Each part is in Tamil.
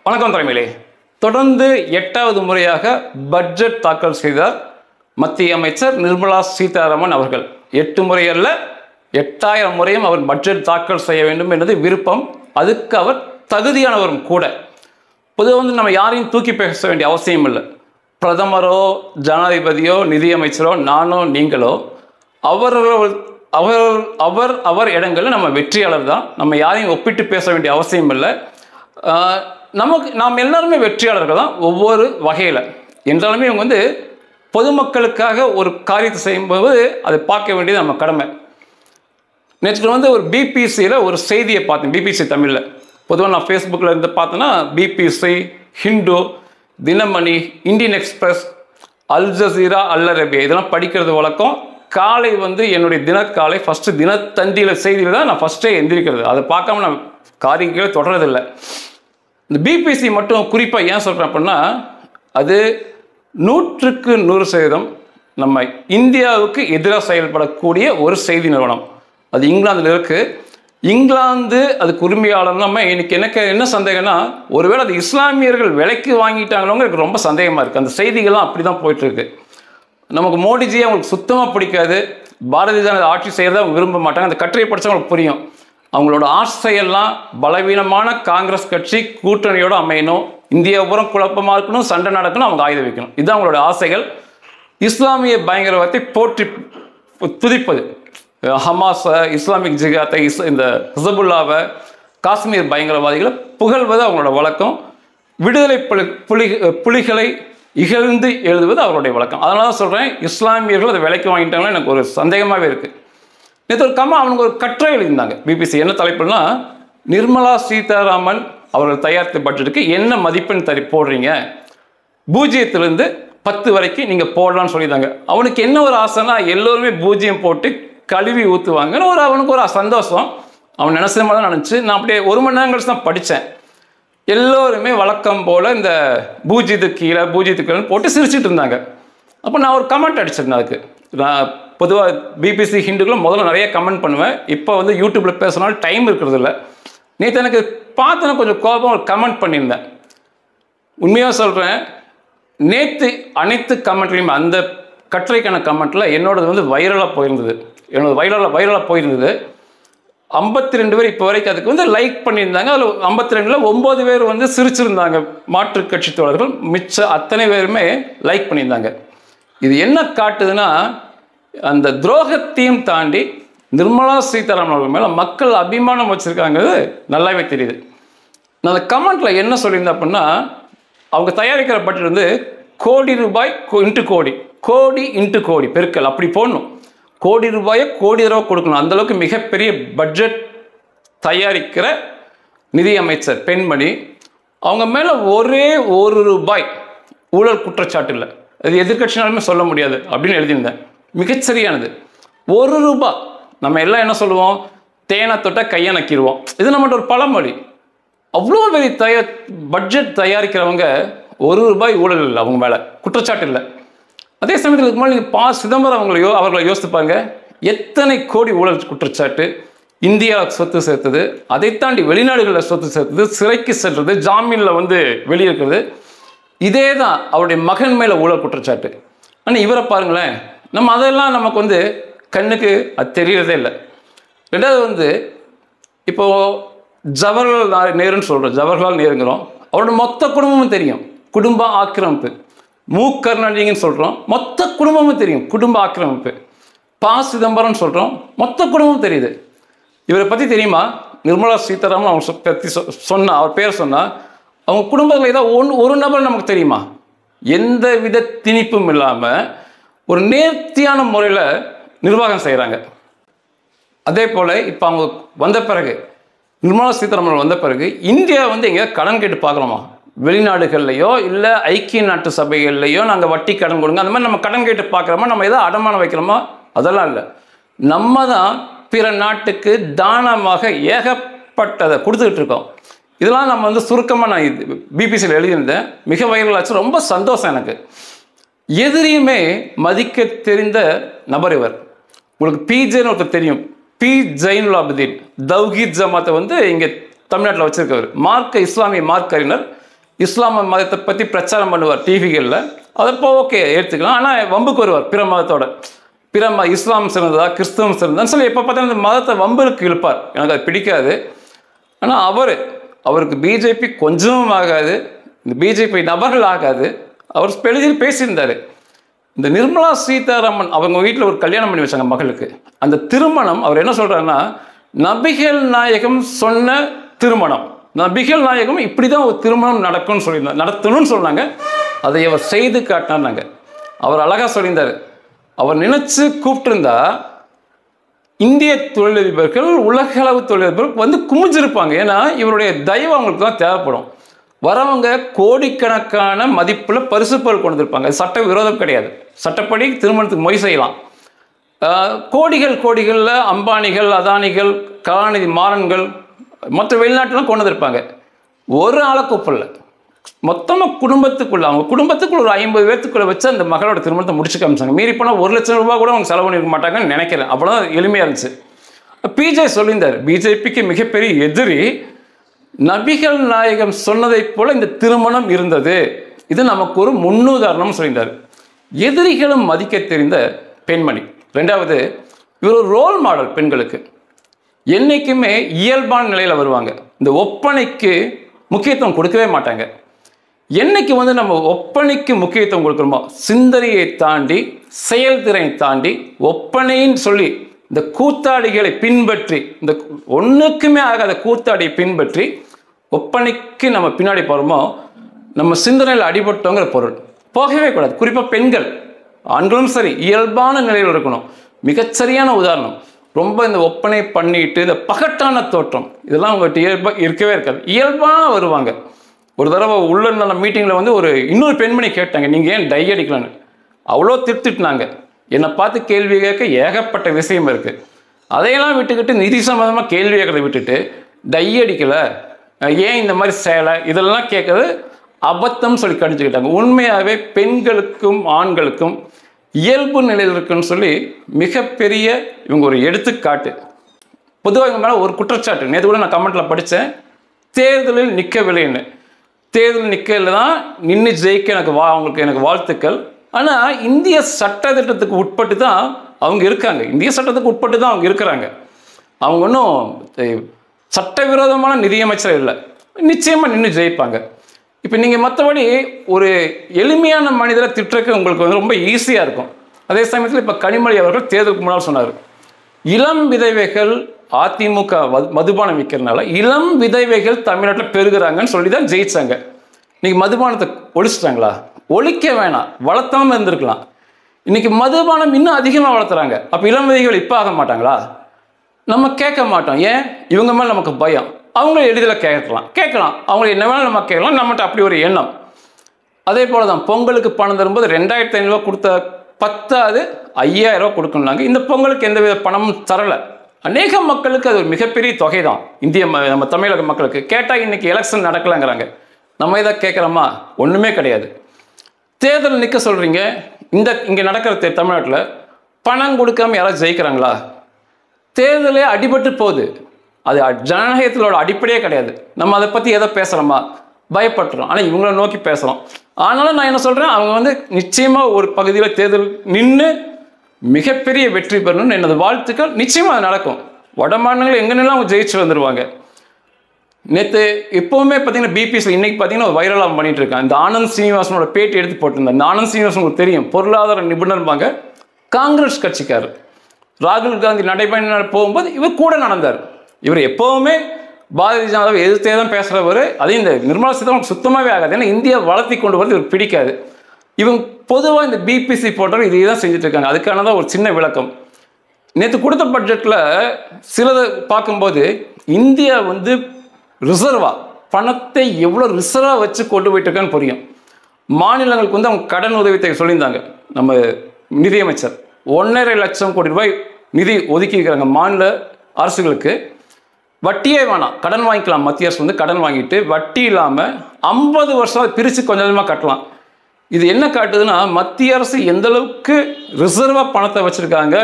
வணக்கம் தலைமையிலே. தொடர்ந்து 8வது முறையாக பட்ஜெட் தாக்கல் செய்தார் மத்திய அமைச்சர் நிர்மலா சீதாராமன் அவர்கள். 8 முறை அல்ல, 8000 முறையும் அவர் பட்ஜெட் தாக்கல் செய்ய வேண்டும் என்பது விருப்பம். அதுக்கு அவர் தகுதியானவரும் கூட. பொதுவாக நம்ம யாரையும் தூக்கி பேச வேண்டிய அவசியம் இல்லை. பிரதமரோ ஜனாதிபதியோ நிதியமைச்சரோ நானோ நீங்களோ அவர் இடங்களில் நம்ம வெற்றியாளர் தான். நம்ம யாரையும் ஒப்பிட்டு பேச வேண்டிய அவசியம் இல்லை. நாம் எல்லாருமே வெற்றியாளர்கள் தான் ஒவ்வொரு வகையில். என்றாலுமே இவங்க பொதுமக்களுக்காக ஒரு காரியத்தை செய்யும்போது அதை பார்க்க வேண்டியது நம்ம கடமை. நேற்று ஒரு பிபிசியில் ஒரு செய்தியை பார்த்தேன். பிபிசி தமிழில். பொதுவாக நான் ஃபேஸ்புக்கில் இருந்து பார்த்தேன்னா BBC, Hindu, Dinamani, Indian express, Al Jazeera, அல் அரேபியா இதெல்லாம் படிக்கிறது வழக்கம். காலை என்னுடைய தினக்காலை ஃபஸ்ட்டு தினத்தந்தியில் செய்தியில் தான் நான் ஃபஸ்ட்டே எந்திரிக்கிறது. அதை பார்க்காம நான் காரியங்களே தொடரதில்லை. இந்த பிபிசி மட்டும் குறிப்பாக ஏன் சொல்கிறேன் அப்படின்னா, அது 100க்கு 100% நம்ம இந்தியாவுக்கு எதிராக செயல்படக்கூடிய ஒரு செய்தி நிறுவனம். அது இங்கிலாந்தில் இருக்குது. இங்கிலாந்து அதுக்கு உரிமையாளர். நம்ம எனக்கு என்ன சந்தேகம்னா, ஒருவேளை அது இஸ்லாமியர்கள் விலைக்கு வாங்கிட்டாங்களோங்க எனக்கு ரொம்ப சந்தேகமாக இருக்குது. அந்த செய்திகள்லாம் அப்படி தான் போயிட்டுருக்கு. நமக்கு மோடிஜியை அவங்களுக்கு சுத்தமாக பிடிக்காது. பாரதிய ஜனதா ஆட்சி செய்கிறத அவங்க விரும்ப மாட்டாங்க. அந்த கட்டுரை படித்தவங்களுக்கு புரியும். அவங்களோட ஆசையெல்லாம் பலவீனமான காங்கிரஸ் கட்சி கூட்டணியோடு அமையணும், இந்தியா பூரா குழப்பமாக இருக்கணும், சண்டை நடக்கணும், அவங்க ஆயுதம் வைக்கணும். இதுதான் அவங்களோட ஆசைகள். இஸ்லாமிய பயங்கரவாதத்தை போற்றி துதிப்பது, ஹமாஸை, இஸ்லாமிக் ஜிகாத்தை, இந்த ஹிசபுல்லாவை, காஷ்மீர் பயங்கரவாதிகளை புகழ்வது அவங்களோட வழக்கம். விடுதலை புலிகளை இகழ்ந்து எழுதுவது அவருடைய வழக்கம். அதனால தான் சொல்கிறேன், இஸ்லாமியர்கள் அதை விலைக்கு வாங்கிட்டாங்கன்னா எனக்கு ஒரு சந்தேகமாகவே இருக்குது. நேற்று அவனுக்கு ஒரு கட்டுரை எழுதியிருந்தாங்க பிபிசி. என்ன தலைப்புனா, நிர்மலா சீதாராமன் அவர்கள் தயாரித்த பட்ஜெட்டுக்கு என்ன மதிப்பெண் போடுறீங்க, 0லிருந்து 10 வரைக்கும் நீங்கள் போடலான்னு சொல்லியிருந்தாங்க. அவனுக்கு என்ன ஒரு ஆசைன்னா, எல்லோருமே 0 போட்டு கழுவி ஊற்றுவாங்கன்னு அவனுக்கு ஒரு சந்தோஷம். அவன் நினைச்ச மாதிரி தான் நினச்சி. நான் அப்படியே 1 மணி நேரம் கழிச்சு தான் படித்தேன். எல்லோருமே வழக்கம் போல் இந்த 0க்கு கீழே போட்டு சிரிச்சிட்டு இருந்தாங்க. அப்போ நான் ஒரு கமெண்ட் அடிச்சிருந்தேன். அதுக்கு நான் பொதுவாக பிபிசி ஹிந்துக்குள்ள முதல்ல நிறைய கமெண்ட் பண்ணுவேன். இப்போ யூடியூப்பில் பேசினாலும் டைம் இருக்கிறது இல்லை. நேற்று எனக்கு பார்த்தோன்னா கொஞ்சம் கோபம் ஒரு கமெண்ட் பண்ணியிருந்தேன். உண்மையாக சொல்கிறேன், நேற்று அனைத்து கமெண்ட்லையும் அந்த கட்டுரைக்கான கமெண்ட்டில் என்னோடது வைரலாக போயிருந்தது. என்னோட வைரலாக போயிருந்தது. 52 பேர் இப்போ வரைக்கும் அதுக்கு லைக் பண்ணியிருந்தாங்க. அதில் 52ல் 9 பேர் சிரிச்சிருந்தாங்க, மாற்றுக் கட்சி தோழர்கள். மிச்ச அத்தனை பேருமே லைக் பண்ணியிருந்தாங்க. இது என்ன காட்டுதுன்னா, அந்த துரோகத்தையும் தாண்டி நிர்மலா சீதாராமன் அவர்கள் மேலே மக்கள் அபிமானம் வச்சுருக்காங்கிறது நல்லாவே தெரியுது. நான் அந்த கமெண்ட்டில் என்ன சொல்லியிருந்தேன் அப்படின்னா, அவங்க தயாரிக்கிற பட்ஜெட் கோடி ரூபாய் இன்ட்டு கோடி, கோடி இன்ட்டு கோடி பெருக்கல் அப்படி போடணும். கோடி ரூபாயை கோடி தடவை கொடுக்கணும். அந்தளவுக்கு மிகப்பெரிய பட்ஜெட் தயாரிக்கிற நிதியமைச்சர் பெண்மணி, அவங்க மேலே ஒரே 1 ரூபாய் ஊழல் குற்றச்சாட்டு இல்லை. அது எதிர்கட்சினாலுமே சொல்ல முடியாது அப்படின்னு எழுதியிருந்தேன். மிகச்சரியானது. 1 ரூபாய். நம்ம எல்லாம் என்ன சொல்லுவோம், தேனை தொட்ட கையை நக்கிடுவோம். இது நம்மகிட்ட ஒரு பழமொழி. அவ்வளோ பெரிய பட்ஜெட் தயாரிக்கிறவங்க 1 ரூபாய் ஊழல் இல்லை, அவங்க மேலே குற்றச்சாட்டு இல்லை. அதே சமயத்தில் இதுக்கு மேலே நீங்கள் சிதம்பரம் அவர்களை யோசிப்பாங்க. எத்தனை கோடி ஊழல் குற்றச்சாட்டு, இந்தியாவுக்கு சொத்து சேர்த்தது, அதை தாண்டி வெளிநாடுகளில் சொத்து சேர்த்தது, சிறைக்கு செல்வது, ஜாமீனில் வெளியிருக்கிறது. இதே தான் அவருடைய மகன் மேலே ஊழல் குற்றச்சாட்டு. ஆனால் இவரை பாருங்களேன், நம்ம அதெல்லாம் நமக்கு கண்ணுக்கு அது தெரியறதே இல்லை. ரெண்டாவது இப்போது ஜவஹர்லால் நேருன்னு சொல்கிறோம், ஜவஹர்லால் நேருங்கிறோம். அவரோட மொத்த குடும்பமும் தெரியும், குடும்ப ஆக்கிரமிப்பு. கருணாநிதின்னு சொல்கிறோம், மொத்த குடும்பமும் தெரியும், குடும்ப ஆக்கிரமிப்பு. சிதம்பரம்னு சொல்கிறோம், மொத்த குடும்பமும் தெரியுது. இவரை பற்றி தெரியுமா? நிர்மலா சீதாராமன் அவங்க பற்றி அவர் பேர் சொன்னால் அவங்க குடும்பத்தில் ஏதாவது ஒரு நபர் நமக்கு தெரியுமா? எந்த வித திணிப்பும் இல்லாமல் ஒரு நேர்த்தியான முறையில் நிர்வாகம் செய்கிறாங்க. அதே போல் இப்போ அவங்க வந்த பிறகு, நிர்மலா சீதாராமன் வந்த பிறகு, இந்தியா எங்கேயாவது கடன் கேட்டு பார்க்குறோமா? வெளிநாடுகள்லையோ இல்லை ஐக்கிய நாட்டு சபைகள்லையோ நாங்கள் வட்டி கடன் கொடுங்க அந்த மாதிரி நம்ம கடன் கேட்டு பார்க்குறோமா? நம்ம ஏதாவது அடமானம் வைக்கிறோமா? அதெல்லாம் இல்லை. நம்ம தான் பிற நாட்டுக்கு தானமாக ஏகப்பட்டதை கொடுத்துக்கிட்டு இருக்கோம். இதெல்லாம் நம்ம சுருக்கமாக நான் பிபிசியில் எழுதியிருந்தேன். மிக வைரலாச்சு. ரொம்ப சந்தோஷம் எனக்கு. எதிரியுமே மதிக்க தெரிந்த நபர் இவர். உங்களுக்கு பிஜேன்னு ஒருத்தர் தெரியும், பி ஜைனுல் ஆபிதீன். தௌஹீத் ஜமாத்தை இங்கே தமிழ்நாட்டில் வச்சிருக்கவர். இஸ்லாமிய மார்க் அறிஞர். இஸ்லாம மதத்தை பற்றி பிரச்சாரம் பண்ணுவார் டிவிகளில். அதப்போ ஓகே ஏற்றுக்கலாம். ஆனால் வம்புக்கு வருவார் பிற மதத்தோட. இஸ்லாம் சிறந்ததா கிறிஸ்தவம் சிறந்தான்னு சொல்லி எப்போ பார்த்தா இந்த மதத்தை வம்புக்கு இழுப்பார். எனக்கு அது பிடிக்காது. ஆனால் அவருக்கு பிஜேபி கொஞ்சமும் ஆகாது, இந்த பிஜேபி நபர்கள் ஆகாது. அவர் எளிதில் பேசியிருந்தார். இந்த நிர்மலா சீதாராமன் அவங்க வீட்டில் ஒரு கல்யாணம் பண்ணி வச்சாங்க மகளுக்கு. அந்த திருமணம் அவர் என்ன சொல்கிறாருன்னா, நபிகள் நாயகம் சொன்ன திருமணம், நபிகள் நாயகம் இப்படி தான் ஒரு திருமணம் நடத்தணும்னு சொன்னாங்க. அதை அவர் செய்து காட்டினாங்க. அவர் அழகாக சொல்லியிருந்தார். அவர் நினைச்சு கூப்பிட்டுருந்தா இந்திய தொழிலதிபர்கள் உலகளவு தொழிலதிபர்கள் வந்து குமிஞ்சிருப்பாங்க. ஏன்னா இவருடைய தயவு அவங்களுக்கு தான் தேவைப்படும். வரவங்க கோடிக்கணக்கான மதிப்பில் பரிசு பொருள் கொண்டு வந்திருப்பாங்க. அது சட்ட விரோதம் கிடையாது. சட்டப்படி திருமணத்துக்கு மொய் செய்யலாம். கோடிகளில் அம்பானிகள், அதானிகள், கலாநிதி மாறன்கள் மற்ற வெளிநாட்டுலாம் கொண்டு வந்திருப்பாங்க. ஒரு ஆளை கூப்பிடல, மொத்தமாக குடும்பத்துக்குள்ள அவங்க குடும்பத்துக்குள்ள ஒரு 50 பேர்த்துக்குள்ள வச்சு அந்த மகளோட திருமணத்தை முடிச்சு காமிச்சாங்க. மீறி போனால் 1 லட்சம் ரூபாய் கூட அவங்க செலவு பண்ணிருக்க மாட்டாங்கன்னு நினைக்கிறேன். அவ்வளோதான் எளிமையாக இருந்துச்சு. பிஜே சொல்லியிருந்தார், பிஜேபிக்கு மிகப்பெரிய எதிரி நபிகள் நாயகம் சொன்னதைப் போல இந்த திருமணம் இருந்தது, இது நமக்கு ஒரு முன்னுதாரணம் சொல்லியிருந்தார். எதிரிகளும் மதிக்க தெரிந்த பெண்மணி. 2வது, இவர் ஒரு ரோல் மாடல் பெண்களுக்கு. என்னைக்குமே இயல்பான நிலையில் வருவாங்க. இந்த ஒப்பனைக்கு முக்கியத்துவம் கொடுக்கவே மாட்டாங்க. என்னைக்கு வந்து நம்ம ஒப்பனைக்கு முக்கியத்துவம் கொடுக்குறோமோ, சிந்தனையை தாண்டி செயல்திறனை தாண்டி ஒப்பனைன்னு சொல்லி இந்த கூத்தாடிகளை பின்பற்றி, இந்த ஒன்றுக்குமே ஆகாத கூத்தாடியை பின்பற்றி ஒப்பனைக்கு நம்ம பின்னாடி போகிறோமோ, நம்ம சிந்தனையில் அடிபட்டோங்கிற பொருள். போகவே கூடாது. குறிப்பாக பெண்கள், ஆண்களும் சரி, இயல்பான நிலையில் இருக்கணும். மிகச்சரியான உதாரணம், ரொம்ப இந்த ஒப்பனை பண்ணிட்டு இந்த பகட்டான தோற்றம் இதெல்லாம் உங்கள்கிட்ட இயல்பாக இருக்கவே இருக்காது. இயல்பாக வருவாங்க. ஒரு தடவை உள்ள நல்ல மீட்டிங்கில் வந்து இன்னொரு பெண்மணி கேட்டாங்க, நீங்கள் ஏன் டை அடிக்கலான்னு. அவ்வளோ திட்டுனாங்க. என்னை பார்த்து கேள்வி கேட்க ஏகப்பட்ட விஷயம் இருக்குது. அதையெல்லாம் விட்டுக்கிட்டு நிதி சம்பந்தமாக கேள்வி கேட்கறதை விட்டுட்டு டை அடிக்கலை, ஏன் இந்த மாதிரி சேலை, இதெல்லாம் கேட்குறது அபத்தம் சொல்லி கணிச்சுக்கிட்டாங்க. உண்மையாகவே பெண்களுக்கும் ஆண்களுக்கும் இயல்பு நிலையில் இருக்குன்னு சொல்லி மிகப்பெரிய இவங்க ஒரு எடுத்துக்காட்டு. பொதுவாக இவங்க மேலே ஒரு குற்றச்சாட்டு நேற்று கூட நான் கமெண்ட்டில் படித்தேன், தேர்தலில் நிற்கவில்லைன்னு. தேர்தல் நிற்கல தான் நின்று ஜெயிக்க அவங்களுக்கு எனக்கு வாழ்த்துக்கள். ஆனால் இந்திய சட்டத்திட்டத்துக்கு உட்பட்டு தான் அவங்க இருக்காங்க. இந்திய சட்டத்துக்கு உட்பட்டு தான் அவங்க இருக்கிறாங்க. அவங்க ஒன்றும் சட்டவிரோதமான நிதியமைச்சர் இல்லை, நிச்சயமாக நின்று ஜெயிப்பாங்க. இப்போ நீங்கள் மற்றபடி ஒரு எளிமையான மனிதரை திட்டுறதுக்கு உங்களுக்கு வந்து ரொம்ப ஈஸியாக இருக்கும். அதே சமயத்தில் இப்போ கனிமொழி அவர்கள் தேர்தலுக்கு முன்னால் சொன்னார், இளம் விதவைகள் அதிமுக மதுபானம் விற்கிறதுனால இளம் விதவைகள் தமிழ்நாட்டில் பெருகிறாங்கன்னு சொல்லி தான் ஜெயிச்சாங்க. இன்னைக்கு மதுபானத்தை ஒழிச்சிட்டாங்களா? ஒழிக்க வேணாம், வளர்த்தாமல் இருந்திருக்கலாம். இன்னைக்கு மதுபானம் இன்னும் அதிகமாக வளர்த்துறாங்க. அப்போ இளம் விதைகள் இப்போ ஆக மாட்டாங்களா? நம்ம கேட்க மாட்டோம். ஏன்? இவங்க மேலே நமக்கு பயம். அவங்கள எளிதில் கேட்கலாம், அவங்கள என்ன வேணாலும் நம்ம கேட்கலாம். நம்மகிட்ட அப்படி ஒரு எண்ணம். அதே போல தான் பொங்கலுக்கு பணம் தரும்போது 2500 ரூபா கொடுத்த 10வது 5000 ரூபா கொடுக்கணும்னாங்க. இந்த பொங்கலுக்கு எந்தவித பணமும் தரலை. அநேக மக்களுக்கு அது ஒரு மிகப்பெரிய தொகை தான். நம்ம தமிழக மக்களுக்கு கேட்டால் இன்னைக்கு எலெக்ஷன் நடக்கலைங்கிறாங்க. நம்ம இதை கேட்குறோமா? ஒன்றுமே கிடையாது. தேர்தல் நிற்க சொல்கிறீங்க. இங்கே நடக்கிற தமிழ்நாட்டில் பணம் கொடுக்காம யாராவது ஜெயிக்கிறாங்களா? தேர்தலே அடிபட்டு போகுது. அது ஜனநாயகத்திலோட அடிப்படையே கிடையாது. நம்ம அதை பற்றி எதை பேசுகிறோமா? பயப்படுறோம். ஆனால் இவங்கள நோக்கி பேசுகிறோம். ஆனாலும் நான் என்ன சொல்கிறேன், அவங்க வந்து நிச்சயமாக ஒரு பகுதியில் தேர்தல் நின்று மிகப்பெரிய வெற்றி பெறணும்னு எனது வாழ்த்துக்கள். நிச்சயமாக அது நடக்கும். வட மாநிலங்கள் எங்கென்னலாம் அவங்க ஜெயிச்சு வந்துடுவாங்க. நேற்று எப்போவுமே பார்த்தீங்கன்னா பிபிஎஸ்ல இன்னைக்கு பார்த்தீங்கன்னா வைரலாக பண்ணிட்டு இருக்காங்க. இந்த ஆனந்த் சீனிவாசனோட பேட்டி எடுத்து போட்டிருந்தாங்க. இந்த ஆனந்த் சீனிவாசன் உங்களுக்கு தெரியும், பொருளாதார நிபுணர்பாங்க, காங்கிரஸ் கட்சிக்காரர். ராகுல் காந்தி நடைபயணம் போகும்போது இவர் கூட நடந்தார். இவர் எப்போவுமே பாரதிய ஜனதாவை எதிர்த்தே தான் பேசுகிறவர். அதையும் இந்த நிர்மலா சீதாராமன் சுத்தமாகவே ஆகாது. ஏன்னா இந்தியா வளர்த்தி கொண்டு வரது இவருக்கு பிடிக்காது. இவங்க பொதுவாக இந்த பிபிசி போட்டவர் இதை தான் செஞ்சுட்டு இருக்காங்க. அதுக்கானதான் ஒரு சின்ன விளக்கம். நேற்று கொடுத்த பட்ஜெட்டில் சிலதை பார்க்கும்போது இந்தியா வந்து ரிசர்வா பணத்தை எவ்வளோ ரிசர்வாக வச்சு கொண்டு போயிட்டு இருக்கான்னு புரியும். மாநிலங்களுக்கு வந்து அவங்க கடன் உதவித்தொகை சொல்லியிருந்தாங்க. நம்ம நிதியமைச்சர் 1.5 லட்சம் கோடி ரூபாய் நிதி ஒதுக்கி இருக்கிறாங்க மாநில அரசுகளுக்கு. வட்டியே வேணாம், கடன் வாங்கிக்கலாம். மத்திய அரசு வந்து கடன் வாங்கிட்டு வட்டி இல்லாமல் 50 வருஷம் பிரித்து கொஞ்சம் கொஞ்சமாக கட்டலாம். இது என்ன காட்டுதுன்னா மத்திய அரசு எந்த அளவுக்கு ரிசர்வாக பணத்தை வச்சுருக்காங்க,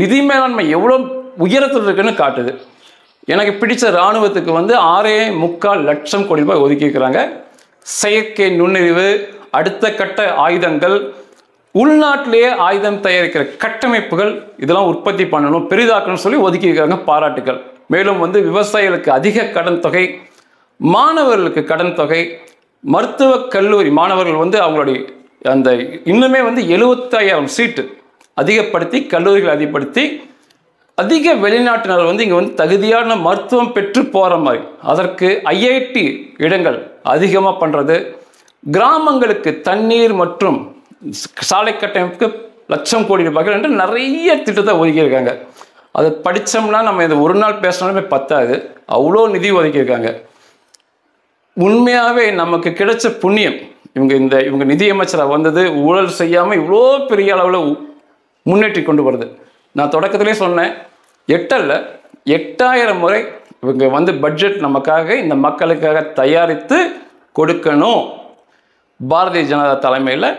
நிதி மேலாண்மை எவ்வளோ உயரத்தில் இருக்குன்னு காட்டுது. எனக்கு பிடிச்ச இராணுவத்துக்கு வந்து 6.25 லட்சம் கோடி ரூபாய் ஒதுக்கி இருக்கிறாங்க. செயற்கை நுண்ணறிவு, அடுத்த கட்ட ஆயுதங்கள், உள்நாட்டிலேயே ஆயுதம் தயாரிக்கிற கட்டமைப்புகள், இதெல்லாம் உற்பத்தி பண்ணணும், பெரிதாக்கணும்னு சொல்லி ஒதுக்கியிருக்காங்க. பாராட்டுகள். மேலும் விவசாயிகளுக்கு அதிக கடன் தொகை, மாணவர்களுக்கு கடன் தொகை, மருத்துவக் கல்லூரி மாணவர்கள் அவங்களுடைய அந்த இன்னுமே 75,000 சீட்டு அதிகப்படுத்தி, கல்லூரிகள் அதிகப்படுத்தி, அதிக வெளிநாட்டினர் இங்கே தகுதியான மருத்துவம் பெற்று போகிற மாதிரி அதற்கு ஐஐடி இடங்கள் அதிகமாக பண்ணுறது, கிராமங்களுக்கு தண்ணீர் மற்றும் சாலை கட்டமைப்புக்கு லட்சம் கோடி ரூபாய்கள் என்று நிறைய திட்டத்தை ஒதுக்கியிருக்காங்க. அதை படித்தோம்னா நம்ம இதை ஒரு நாள் பேசினாலுமே பத்தாது, அவ்வளோ நிதி ஒதுக்கியிருக்காங்க. உண்மையாகவே நமக்கு கிடைச்ச புண்ணியம். இவங்க நிதியமைச்சராக வந்தது ஊழல் செய்யாமல் இவ்வளோ பெரிய அளவில் முன்னேற்றி கொண்டு வருது. நான் தொடக்கத்திலே சொன்னேன், 8 அல்ல 8000 முறை இவங்க பட்ஜெட் நமக்காக, இந்த மக்களுக்காக தயாரித்து கொடுக்கணும். பாரதிய ஜனதா தலைமையில்,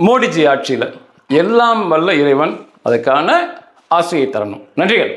மோடிஜி ஆட்சியில் எல்லாம் வல்ல இறைவன் அதுக்கான ஆசையை தரணும். நன்றிகள்.